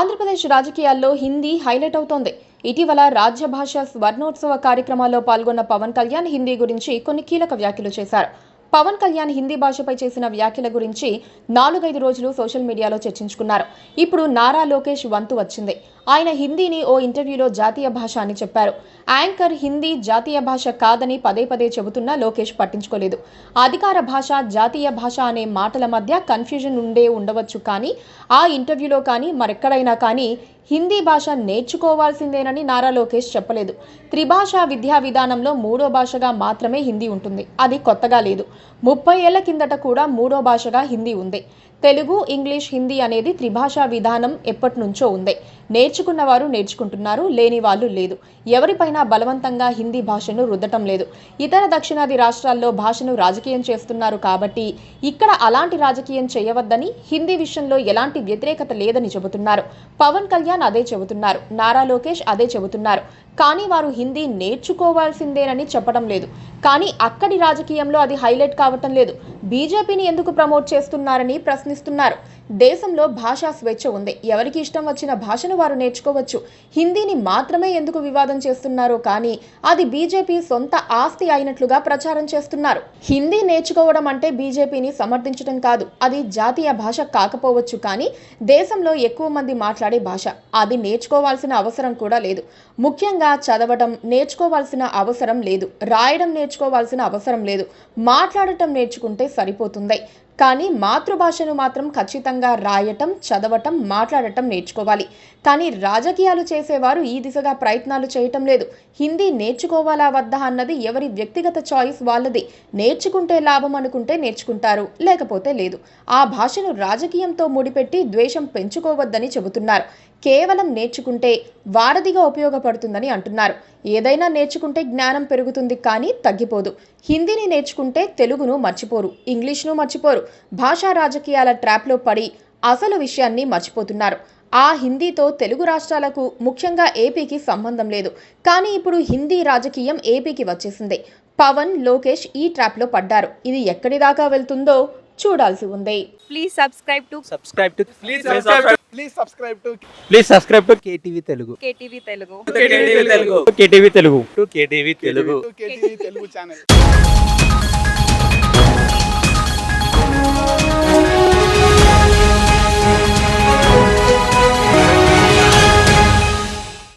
ఆంధ్రప్రదేశ్ రాజకీయాల్లో హిందీ హైలైట్ అవుతోంది. ఇటీవల రాజ్య భాష స్వర్ణోత్సవ కార్యక్రమాల్లో పాల్గొన్న పవన్ కళ్యాణ్ హిందీ గురించి కొన్ని కీలక వ్యాఖ్యలు చేశారు. పవన్ కళ్యాణ్ హిందీ భాషపై చేసిన వ్యాఖ్యల గురించి 4-5 రోజులు సోషల్ మీడియాలో చర్చించుకున్నారు. ఇప్పుడు నారా లోకేష్ వంతు వచ్చింది. ఆయన హిందీని ఓ ఇంటర్వ్యూలో జాతీయ భాష అని చెప్పారు. యాంకర్ హిందీ జాతీయ భాష కాదని పదే పదే చెబుతున్నా లోకేష్ పట్టించుకోలేదు. అధికార భాష, జాతీయ భాష అనే మాటల మధ్య కన్ఫ్యూజన్ ఉండవచ్చు, కానీ ఆ ఇంటర్వ్యూలో కానీ మరెక్కడైనా కానీ హిందీ భాష నేర్చుకోవాల్సిందేనని నారా లోకేష్ చెప్పలేదు. త్రిభాషా విద్యా విధానంలో మూడో భాషగా మాత్రమే హిందీ ఉంటుంది. అది కొత్తగా లేదు. 30 ఏళ్ల కిందట కూడా మూడో భాషగా హిందీ ఉంది. తెలుగు, ఇంగ్లీష్, హిందీ అనేది త్రిభాషా విధానం ఎప్పటి నుంచో ఉంది. నేర్చుకున్న వారు నేర్చుకుంటున్నారు, లేని వాళ్ళు లేదు. ఎవరిపైనా బలవంతంగా హిందీ భాషను రుద్దటం లేదు. ఇతర దక్షిణాది రాష్ట్రాల్లో భాషను రాజకీయం చేస్తున్నారు కాబట్టి ఇక్కడ అలాంటి రాజకీయం చేయవద్దని, హిందీ విషయంలో ఎలాంటి వ్యతిరేకత లేదని చెబుతున్నారు. పవన్ కళ్యాణ్ అదే చెబుతున్నారు. నారా లోకేష్ అదే చెబుతున్నారు. కానీ వారు హిందీ నేర్చుకోవాల్సిందేనని చెప్పడం లేదు. కానీ అక్కడి రాజకీయంలో అది హైలైట్ కావటం లేదు. బీజేపీని ఎందుకు ప్రమోట్ చేస్తున్నారని ప్రశ్నిస్తున్నారు. దేశంలో భాషా స్వేచ్ఛ ఉంది. ఎవరికి ఇష్టం వచ్చిన భాషను వారు నేర్చుకోవచ్చు. హిందీని మాత్రమే ఎందుకు వివాదం చేస్తున్నారో కానీ అది బీజేపీ సొంత ఆస్తి అయినట్లుగా ప్రచారం చేస్తున్నారు. హిందీ నేర్చుకోవడం అంటే బీజేపీని సమర్థించడం కాదు. అది జాతీయ భాష కాకపోవచ్చు, కానీ దేశంలో ఎక్కువ మంది మాట్లాడే భాష. అది నేర్చుకోవాల్సిన అవసరం కూడా లేదు. ముఖ్యంగా చదవడం నేర్చుకోవాల్సిన అవసరం లేదు. రాయడం నేర్చుకోవాల్సిన అవసరం లేదు. మాట్లాడటం నేర్చుకుంటే సరిపోతుంది. కానీ మాతృభాషను మాత్రం ఖచ్చితంగా రాయటం, చదవటం, మాట్లాడటం నేర్చుకోవాలి. కానీ రాజకీయాలు చేసేవారు ఈ దిశగా ప్రయత్నాలు చేయటం లేదు. హిందీ నేర్చుకోవాలా వద్దా అన్నది ఎవరి వ్యక్తిగత చాయిస్ వాళ్ళది. నేర్చుకుంటే లాభం అనుకుంటే నేర్చుకుంటారు, లేకపోతే లేదు. ఆ భాషను రాజకీయంతో ముడిపెట్టి ద్వేషం పెంచుకోవద్దని చెబుతున్నారు. కేవలం నేర్చుకుంటే వారధిగా ఉపయోగపడుతుందని అంటున్నారు. ఏదైనా నేర్చుకుంటే జ్ఞానం పెరుగుతుంది, కానీ తగ్గిపోదు. హిందీని నేర్చుకుంటే తెలుగును మర్చిపోరు, ఇంగ్లీష్ను మర్చిపోరు. భాషా రాజకీయాల ట్రాప్లో పడి అసలు విషయాన్ని మర్చిపోతున్నారు. ఆ హిందీతో తెలుగు రాష్ట్రాలకు, ముఖ్యంగా ఏపీకి సంబంధం లేదు. కానీ ఇప్పుడు హిందీ రాజకీయం ఏపీకి వచ్చేసింది. పవన్, లోకేష్ ఈ ట్రాప్లో పడ్డారు. ఇది ఎక్కడి దాకా వెళ్తుందో చూడాల్సి ఉంది. Please subscribe to KTV Telugu. KTV Telugu. KTV Telugu channel.